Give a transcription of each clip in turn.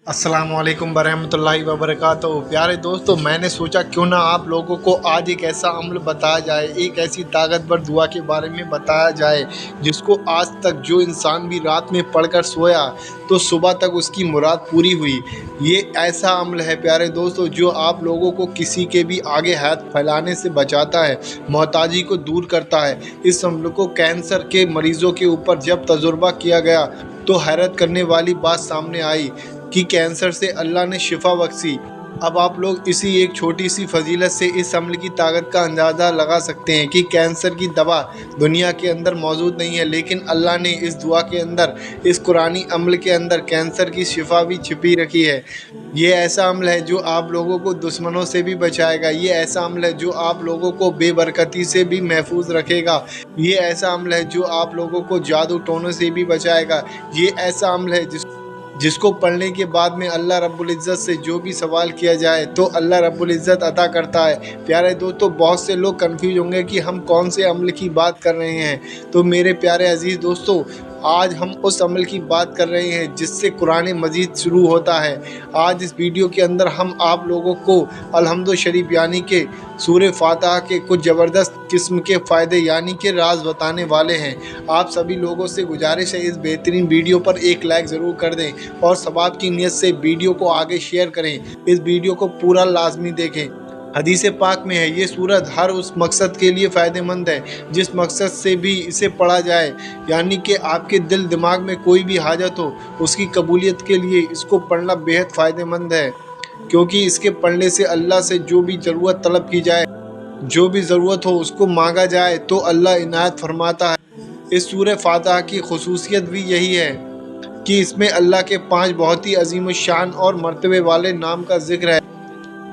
अस्सलाम वालेकुम वरहमतुल्लाहि वबरकातुहू। प्यारे दोस्तों, मैंने सोचा क्यों ना आप लोगों को आज एक ऐसा अम्ल बताया जाए, एक ऐसी ताकतवर दुआ के बारे में बताया जाए जिसको आज तक जो इंसान भी रात में पढ़कर सोया तो सुबह तक उसकी मुराद पूरी हुई। ये ऐसा अम्ल है प्यारे दोस्तों जो आप लोगों को किसी के भी आगे हाथ फैलाने से बचाता है, मोहताजी को दूर करता है। इस अम्ल को कैंसर के मरीजों के ऊपर जब तजुर्बा किया गया तो हैरत करने वाली बात सामने आई कि कैंसर से अल्लाह ने शिफा बख्शी। अब आप लोग इसी एक छोटी सी फजीलत से इस अम्ल की ताकत का अंदाज़ा लगा सकते हैं कि कैंसर की दवा दुनिया के अंदर मौजूद नहीं है, लेकिन अल्लाह ने इस दुआ के अंदर, इस कुरानी अम्ल के अंदर कैंसर की शिफा भी छिपी रखी है। ये ऐसा अम्ल है जो आप लोगों को दुश्मनों से भी बचाएगा। ये ऐसा अम्ल है जो आप लोगों को बेबरकती से भी महफूज रखेगा। ये ऐसा अम्ल है जो आप लोगों को जादू टोनों से भी बचाएगा। ये ऐसा अम्ल है जिसको पढ़ने के बाद में अल्लाह रब्बुल इज़्ज़त से जो भी सवाल किया जाए तो अल्लाह रब्बुल इज़्ज़त अता करता है। प्यारे दोस्तों, बहुत से लोग कंफ्यूज होंगे कि हम कौन से अम्ल की बात कर रहे हैं। तो मेरे प्यारे अजीज़ दोस्तों, आज हम उस अमल की बात कर रहे हैं जिससे कुरान मजीद शुरू होता है। आज इस वीडियो के अंदर हम आप लोगों को अलहम्दु शरीफ यानी कि सूरह फातिहा के कुछ ज़बरदस्त किस्म के फ़ायदे यानी कि राज बताने वाले हैं। आप सभी लोगों से गुजारिश है इस बेहतरीन वीडियो पर एक लाइक ज़रूर कर दें और सवाब की नीयत से वीडियो को आगे शेयर करें। इस वीडियो को पूरा लाजमी देखें। हदीस पाक में है ये सूरत हर उस मकसद के लिए फ़ायदेमंद है जिस मकसद से भी इसे पढ़ा जाए, यानी कि आपके दिल दिमाग में कोई भी हाजत हो उसकी कबूलियत के लिए इसको पढ़ना बेहद फ़ायदेमंद है, क्योंकि इसके पढ़ने से अल्लाह से जो भी ज़रूरत तलब की जाए, जो भी ज़रूरत हो उसको मांगा जाए तो अल्लाह इनायत फरमाता है। इस सूरह फातिहा की खुसूसियत भी यही है कि इसमें अल्लाह के 5 बहुत ही अजीम शान और मर्तबे वाले नाम का जिक्र है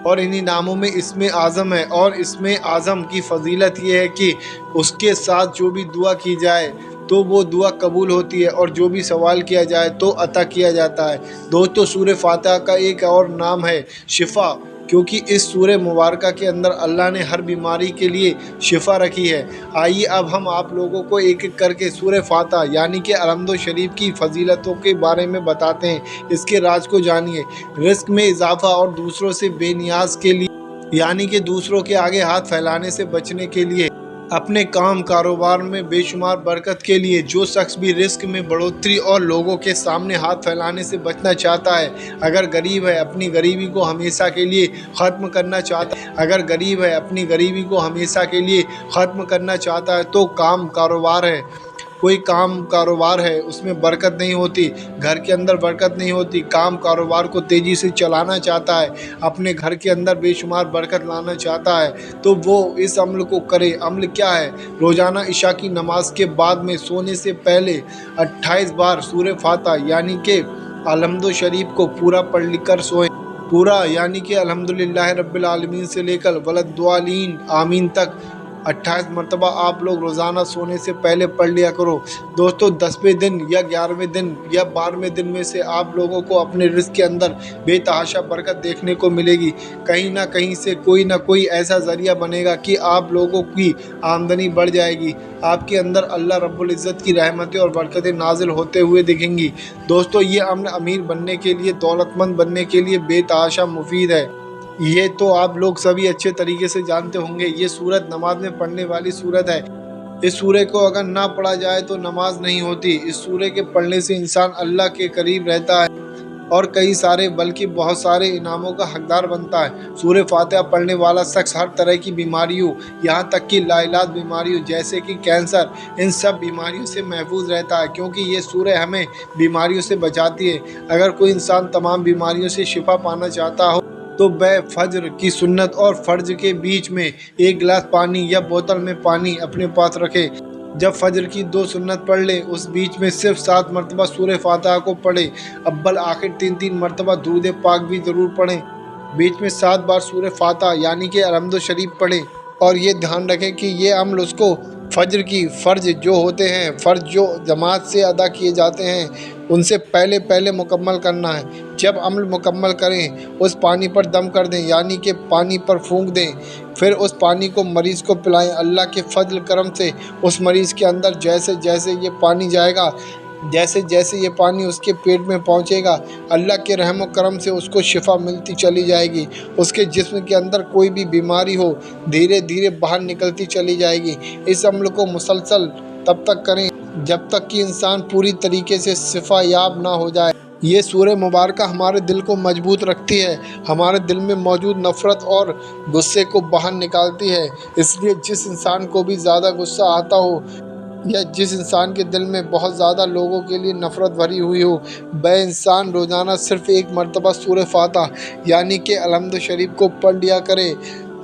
और इन्हीं नामों में इसमें आज़म है। और इसमें आज़म की फजीलत ये है कि उसके साथ जो भी दुआ की जाए तो वो दुआ कबूल होती है और जो भी सवाल किया जाए तो अता किया जाता है। दोस्तों, सूरह फातिहा का एक और नाम है शिफा, क्योंकि इस सूरह मुबारक के अंदर अल्लाह ने हर बीमारी के लिए शिफा रखी है। आइए अब हम आप लोगों को एक एक करके सूरह फातिहा यानी कि अलहम्दु शरीफ की फजीलतों के बारे में बताते हैं। इसके राज को जानिए। रिस्क में इजाफा और दूसरों से बेनियाज के लिए यानी कि दूसरों के आगे हाथ फैलाने से बचने के लिए, अपने काम कारोबार में बेशुमार बरकत के लिए, जो शख्स भी रिस्क में बढ़ोतरी और लोगों के सामने हाथ फैलाने से बचना चाहता है, अगर गरीब है अपनी गरीबी को हमेशा के लिए ख़त्म करना चाहता है, अगर गरीब है अपनी गरीबी को हमेशा के लिए ख़त्म करना चाहता है तो काम कारोबार है, कोई काम कारोबार है उसमें बरकत नहीं होती, घर के अंदर बरकत नहीं होती, काम कारोबार को तेज़ी से चलाना चाहता है, अपने घर के अंदर बेशुमार बरकत लाना चाहता है तो वो इस अमल को करे। अमल क्या है? रोज़ाना इशा की नमाज के बाद में सोने से पहले 28 बार सूरह फातिहा यानी कि अलहम्दु शरीफ को पूरा पढ़ लिख कर सोएं। पूरा यानी कि अल्हम्दुलिल्लाह रब्बिल आलमीन से लेकर वलद्दालीन आमीन तक 28 मरतबा आप लोग रोज़ाना सोने से पहले पढ़ लिया करो। दोस्तों, 10वें दिन या 11वें दिन या 12वें दिन में से आप लोगों को अपने रिज़्क़ के अंदर बेतहाशा बरकत देखने को मिलेगी। कहीं ना कहीं से कोई ना कोई ऐसा ज़रिया बनेगा कि आप लोगों की आमदनी बढ़ जाएगी, आपके अंदर अल्लाह रब्बुल इज़्ज़त की रहमतें और बरकतें नाजिल होते हुए दिखेंगी। दोस्तों, ये अमल अमीर बनने के लिए, दौलतमंद बनने के लिए बेतहाशा मुफीद है। ये तो आप लोग सभी अच्छे तरीके से जानते होंगे। ये सूरत नमाज में पढ़ने वाली सूरत है। इस सूरह को अगर ना पढ़ा जाए तो नमाज नहीं होती। इस सूरह के पढ़ने से इंसान अल्लाह के करीब रहता है और कई सारे बल्कि बहुत सारे इनामों का हकदार बनता है। सूरह फातिहा पढ़ने वाला शख्स हर तरह की बीमारियों, यहाँ तक कि लाइलाज बीमारियों जैसे कि कैंसर, इन सब बीमारियों से महफूज रहता है, क्योंकि ये सूरह हमें बीमारियों से बचाती है। अगर कोई इंसान तमाम बीमारियों से शिफा पाना चाहता हो तो वह फज्र की सुन्नत और फ़र्ज के बीच में एक गिलास पानी या बोतल में पानी अपने पास रखे। जब फज्र की 2 सुन्नत पढ़ ले उस बीच में सिर्फ 7 मरतबा सूरह फातिहा को पढ़े। अव्वल आखिर 3-3 मरतबा दुरूद पाक भी ज़रूर पढ़ें। बीच में 7 बार सूरह फातिहा यानी कि अलहम्दु शरीफ पढ़ें। और ये ध्यान रखें कि ये अमल उसको फज्र की फ़र्ज जो होते हैं, फ़र्ज जो जमात से अदा किए जाते हैं, उनसे पहले पहले मुकम्मल करना है। जब अमल मुकम्मल करें उस पानी पर दम कर दें यानी कि पानी पर फूंक दें, फिर उस पानी को मरीज़ को पिलाएं। अल्लाह के फजल करम से उस मरीज़ के अंदर जैसे जैसे ये पानी जाएगा जैसे जैसे ये पानी उसके पेट में पहुंचेगा, अल्लाह के रहम और करम से उसको शिफा मिलती चली जाएगी। उसके जिस्म के अंदर कोई भी बीमारी हो, धीरे धीरे बाहर निकलती चली जाएगी। इस अमल को मुसलसल तब तक करें जब तक कि इंसान पूरी तरीके से शिफा याब ना हो जाए। ये सूरह मुबारक हमारे दिल को मजबूत रखती है, हमारे दिल में मौजूद नफ़रत और गुस्से को बाहर निकालती है। इसलिए जिस इंसान को भी ज़्यादा गुस्सा आता हो या जिस इंसान के दिल में बहुत ज़्यादा लोगों के लिए नफ़रत भरी हुई हो, वह इंसान रोज़ाना सिर्फ़ एक मरतबा सूरह फातिहा यानी कि अलहम्द शरीफ को पढ़ लिया करे।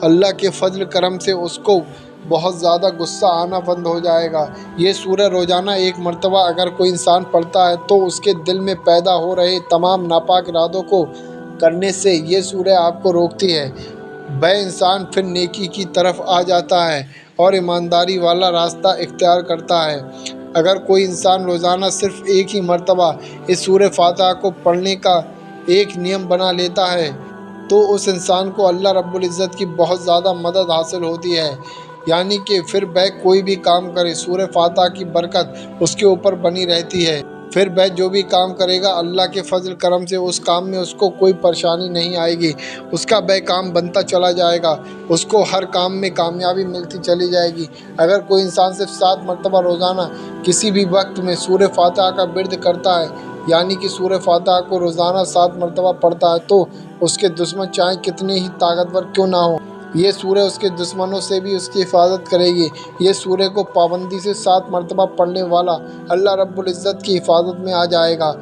अल्लाह के फजल करम से उसको बहुत ज़्यादा गुस्सा आना बंद हो जाएगा। ये सूरह रोज़ाना एक मरतबा अगर कोई इंसान पढ़ता है तो उसके दिल में पैदा हो रहे तमाम नापाक इरादों को करने से ये सूरह आपको रोकती है। वह इंसान फिर नेकी की तरफ आ जाता है और ईमानदारी वाला रास्ता इख्तियार करता है। अगर कोई इंसान रोज़ाना सिर्फ़ एक ही मरतबा इस सूरह फातिहा को पढ़ने का एक नियम बना लेता है तो उस इंसान को अल्लाह रब्बुल इज़्ज़त की बहुत ज़्यादा मदद हासिल होती है। यानी कि फिर वह कोई भी काम करे, सूरह फातिहा की बरकत उसके ऊपर बनी रहती है। फिर वह जो भी काम करेगा अल्लाह के फजल करम से उस काम में उसको कोई परेशानी नहीं आएगी, उसका वह काम बनता चला जाएगा, उसको हर काम में कामयाबी मिलती चली जाएगी। अगर कोई इंसान सिर्फ 7 मरतबा रोज़ाना किसी भी वक्त में सूरह फातिहा का विर्द करता है यानी कि सूरह फातिहा को रोज़ाना 7 मरतबा पढ़ता है तो उसके दुश्मन चाहे कितने ही ताकतवर क्यों ना हो, ये सूरह उसके दुश्मनों से भी उसकी हिफाजत करेगी। ये सूरह को पाबंदी से 7 मरतबा पढ़ने वाला अल्लाह रब्बुल इज़्ज़त की हिफाजत में आ जाएगा,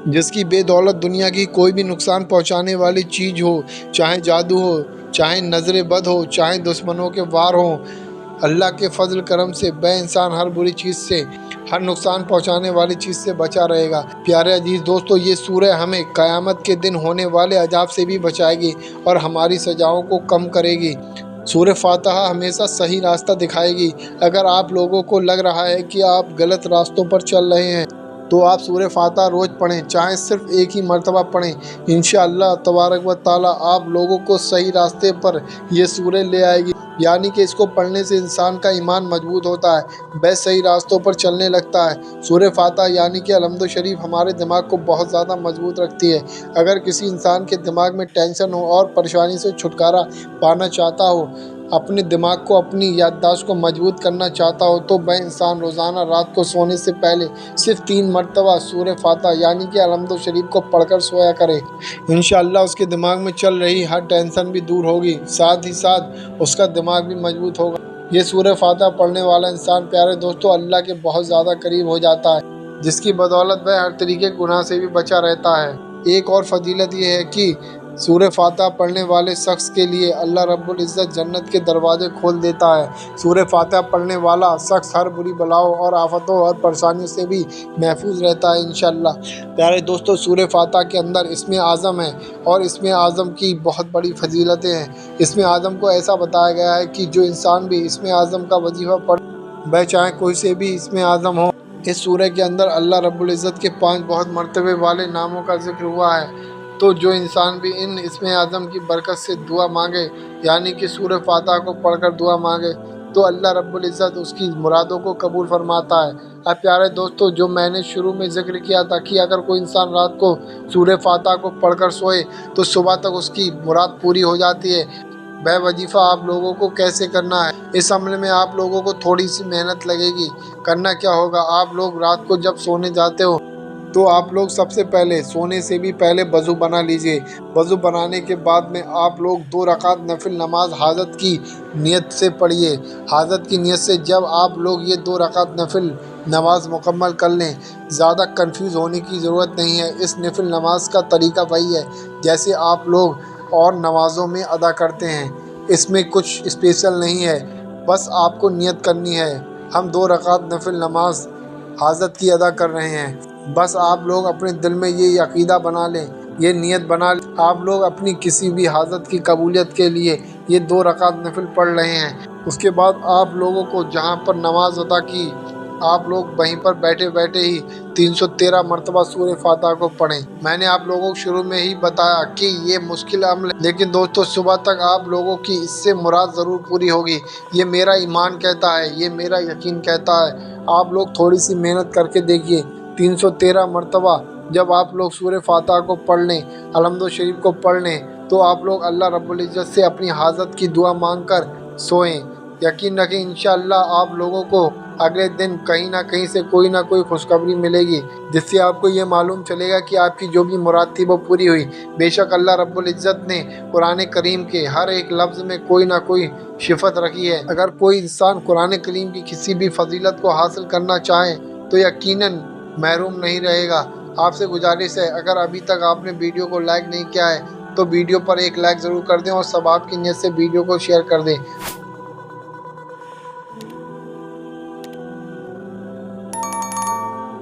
जिसकी बेदौलत दुनिया की कोई भी नुकसान पहुंचाने वाली चीज़ हो, चाहे जादू हो, चाहे नज़र बद हो, चाहे दुश्मनों के वार हों, अल्लाह के फजल करम से वह इंसान हर बुरी चीज़ से, हर नुकसान पहुंचाने वाली चीज़ से बचा रहेगा। प्यारे अजीज़ दोस्तों, ये सूरह हमें क़यामत के दिन होने वाले अजाब से भी बचाएगी और हमारी सजाओं को कम करेगी। सूरह फातिहा हमेशा सही रास्ता दिखाएगी। अगर आप लोगों को लग रहा है कि आप गलत रास्तों पर चल रहे हैं तो आप सूरह फातिहा रोज़ पढ़ें, चाहे सिर्फ एक ही मरतबा पढ़ें। इंशाअल्लाह तबारक व तआला आप लोगों को सही रास्ते पर यह सूरह ले आएगी। यानी कि इसको पढ़ने से इंसान का ईमान मजबूत होता है, वह सही रास्तों पर चलने लगता है। सूरह फातिहा यानी कि अलहम्द शरीफ हमारे दिमाग को बहुत ज़्यादा मजबूत रखती है। अगर किसी इंसान के दिमाग में टेंशन हो और परेशानी से छुटकारा पाना चाहता हो, अपने दिमाग को, अपनी याददाश्त को मजबूत करना चाहता हो, तो वह इंसान रोज़ाना रात को सोने से पहले सिर्फ 3 मरतबा सूरह फातिहा यानी कि अलहम्द शरीफ को पढ़कर सोया करे। इंशाअल्लाह उसके दिमाग में चल रही हर टेंशन भी दूर होगी, साथ ही साथ उसका दिमाग भी मजबूत होगा। ये सूरह फातिहा पढ़ने वाला इंसान प्यारे दोस्तों अल्लाह के बहुत ज़्यादा करीब हो जाता है, जिसकी बदौलत वह हर तरीके के गुनाह से भी बचा रहता है। एक और फजीलत ये है कि सूरह फातिहा पढ़ने वाले शख्स के लिए अल्लाह रब्बुल इज़्ज़त जन्नत के दरवाज़े खोल देता है। सूरह फातिहा पढ़ने वाला शख्स हर बुरी बलाओं और आफतों और परेशानियों से भी महफूज रहता है इंशाअल्लाह। प्यारे दोस्तों, सूरह फातिहा के अंदर इसमें आज़म है और इसमें आज़म की बहुत बड़ी फजीलतें हैं। इसमें आज़म को ऐसा बताया गया है कि जो इंसान भी इसमें आज़म का वजीफ़ा पढ़, वह चाहे कोई से भी इसमें आज़म हो। इस सूरह के अंदर अल्लाह रब्बुल इज़्ज़त के 5 बहुत मर्तबे वाले नामों का जिक्र हुआ है। तो जो इंसान भी इन इसमें आज़म की बरकत से दुआ मांगे यानी कि सूरह फातिहा को पढ़कर दुआ मांगे तो अल्लाह रब्बुल इज़्ज़त उसकी मुरादों को कबूल फरमाता है। अब प्यारे दोस्तों, जो मैंने शुरू में जिक्र किया था कि अगर कोई इंसान रात को सूरह फातिहा को पढ़कर सोए तो सुबह तक उसकी मुराद पूरी हो जाती है। वह वजीफ़ा आप लोगों को कैसे करना है, इस अमल में आप लोगों को थोड़ी सी मेहनत लगेगी। करना क्या होगा, आप लोग रात को जब सोने जाते हो तो आप लोग सबसे पहले सोने से भी पहले वज़ू बना लीजिए। वज़ू बनाने के बाद में आप लोग 2 रकात नफिल नमाज हाजत की नियत से पढ़िए। हाजत की नियत से जब आप लोग ये 2 रकात नफिल नमाज मुकम्मल कर लें, ज़्यादा कंफ्यूज होने की ज़रूरत नहीं है। इस नफिल नमाज का तरीका वही है जैसे आप लोग और नमाज़ों में अदा करते हैं, इसमें कुछ स्पेशल नहीं है, बस आपको नियत करनी है। हम 2 रकात नफिल नमाज हाजत की अदा कर रहे हैं। बस आप लोग अपने दिल में ये अक़ीदा बना लें, ये नियत बना लें, आप लोग अपनी किसी भी हाजत की कबूलियत के लिए ये 2 रकात नफिल पढ़ रहे हैं। उसके बाद आप लोगों को जहाँ पर नमाज अदा की, आप लोग वहीं पर बैठे बैठे ही 313 मरतबा सूरह फातिहा को पढ़ें। मैंने आप लोगों को शुरू में ही बताया कि ये मुश्किल अमल है, लेकिन दोस्तों सुबह तक आप लोगों की इससे मुराद ज़रूर पूरी होगी। ये मेरा ईमान कहता है, ये मेरा यकीन कहता है। आप लोग थोड़ी सी मेहनत करके देखिए, 313 मरतबा जब आप लोग सूरह फातिहा को पढ़ लें, अलहम्दुलिल्लाह शरीफ को पढ़ लें, तो आप लोग अल्लाह रब्बुल इज़्ज़त से अपनी हाजत की दुआ मांग कर सोएं। यकीन रखें इंशाअल्लाह आप लोगों को अगले दिन कहीं ना कहीं से कोई ना कोई खुशखबरी मिलेगी, जिससे आपको ये मालूम चलेगा कि आपकी जो भी मुराद थी वो पूरी हुई। बेशक अल्लाह रब्बुल इज़्ज़त ने कुरान करीम के हर एक लफ्ज़ में कोई ना कोई शिफत रखी है। अगर कोई इंसान कुरान करीम की किसी भी फजीलत को हासिल करना चाहे तो यकीनन महरूम नहीं रहेगा। आपसे गुजारिश है, अगर अभी तक आपने वीडियो को लाइक नहीं किया है तो वीडियो पर एक लाइक ज़रूर कर दें और सवाब की नीयत से वीडियो को शेयर कर दें।